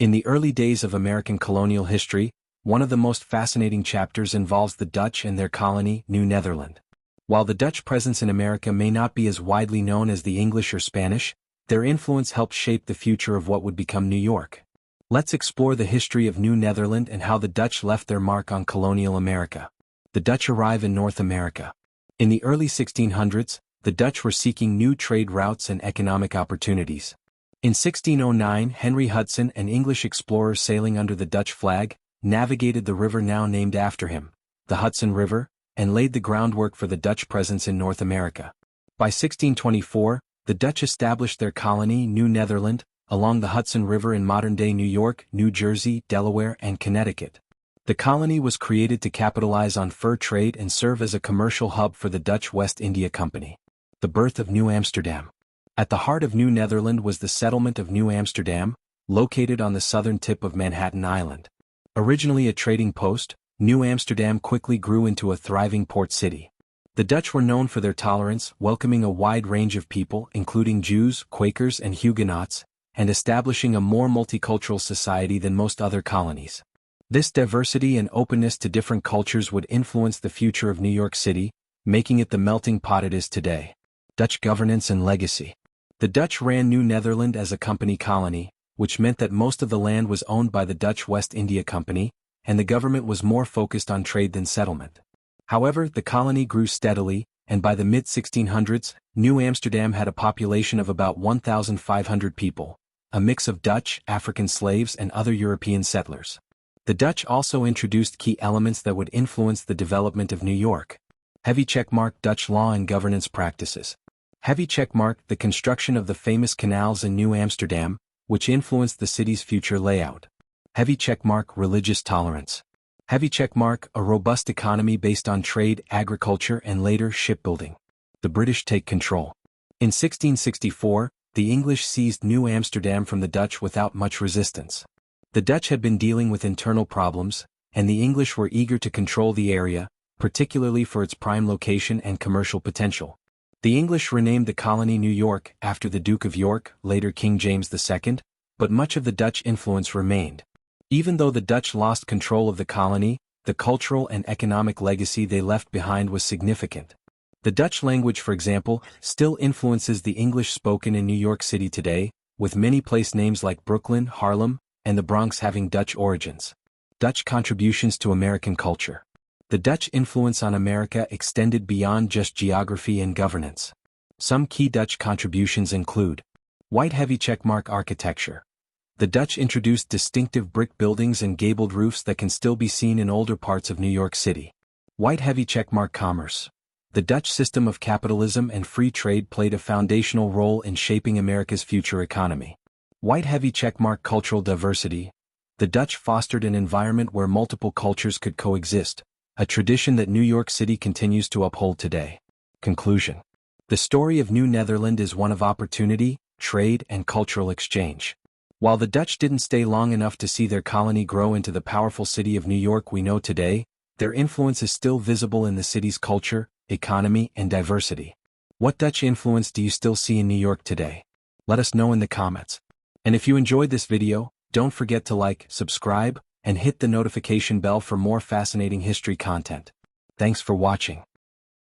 In the early days of American colonial history, one of the most fascinating chapters involves the Dutch and their colony, New Netherland. While the Dutch presence in America may not be as widely known as the English or Spanish, their influence helped shape the future of what would become New York. Let's explore the history of New Netherland and how the Dutch left their mark on colonial America. The Dutch arrive in North America. In the early 1600s, the Dutch were seeking new trade routes and economic opportunities. In 1609, Henry Hudson, an English explorer sailing under the Dutch flag, navigated the river now named after him, the Hudson River, and laid the groundwork for the Dutch presence in North America. By 1624, the Dutch established their colony, New Netherland, along the Hudson River in modern-day New York, New Jersey, Delaware, and Connecticut. The colony was created to capitalize on fur trade and serve as a commercial hub for the Dutch West India Company. The birth of New Amsterdam. At the heart of New Netherland was the settlement of New Amsterdam, located on the southern tip of Manhattan Island. Originally a trading post, New Amsterdam quickly grew into a thriving port city. The Dutch were known for their tolerance, welcoming a wide range of people, including Jews, Quakers, and Huguenots, and establishing a more multicultural society than most other colonies. This diversity and openness to different cultures would influence the future of New York City, making it the melting pot it is today. Dutch governance and legacy. The Dutch ran New Netherland as a company colony, which meant that most of the land was owned by the Dutch West India Company, and the government was more focused on trade than settlement. However, the colony grew steadily, and by the mid-1600s, New Amsterdam had a population of about 1,500 people, a mix of Dutch, African slaves, and other European settlers. The Dutch also introduced key elements that would influence the development of New York. Heavy checkmark Dutch law and governance practices. Heavy checkmark the construction of the famous canals in New Amsterdam, which influenced the city's future layout. Heavy checkmark religious tolerance. Heavy checkmark a robust economy based on trade, agriculture, and later shipbuilding. The British take control. In 1664, the English seized New Amsterdam from the Dutch without much resistance. The Dutch had been dealing with internal problems, and the English were eager to control the area, particularly for its prime location and commercial potential. The English renamed the colony New York after the Duke of York, later King James II, but much of the Dutch influence remained. Even though the Dutch lost control of the colony, the cultural and economic legacy they left behind was significant. The Dutch language, for example, still influences the English spoken in New York City today, with many place names like Brooklyn, Harlem, and the Bronx having Dutch origins. Dutch contributions to American culture. The Dutch influence on America extended beyond just geography and governance. Some key Dutch contributions include white heavy checkmark architecture. The Dutch introduced distinctive brick buildings and gabled roofs that can still be seen in older parts of New York City. White heavy checkmark commerce. The Dutch system of capitalism and free trade played a foundational role in shaping America's future economy. White heavy checkmark cultural diversity. The Dutch fostered an environment where multiple cultures could coexist, a tradition that New York City continues to uphold today. Conclusion. The story of New Netherland is one of opportunity, trade, and cultural exchange. While the Dutch didn't stay long enough to see their colony grow into the powerful city of New York we know today, their influence is still visible in the city's culture, economy, and diversity. What Dutch influence do you still see in New York today? Let us know in the comments. And if you enjoyed this video, don't forget to like, subscribe, and hit the notification bell for more fascinating history content. Thanks for watching.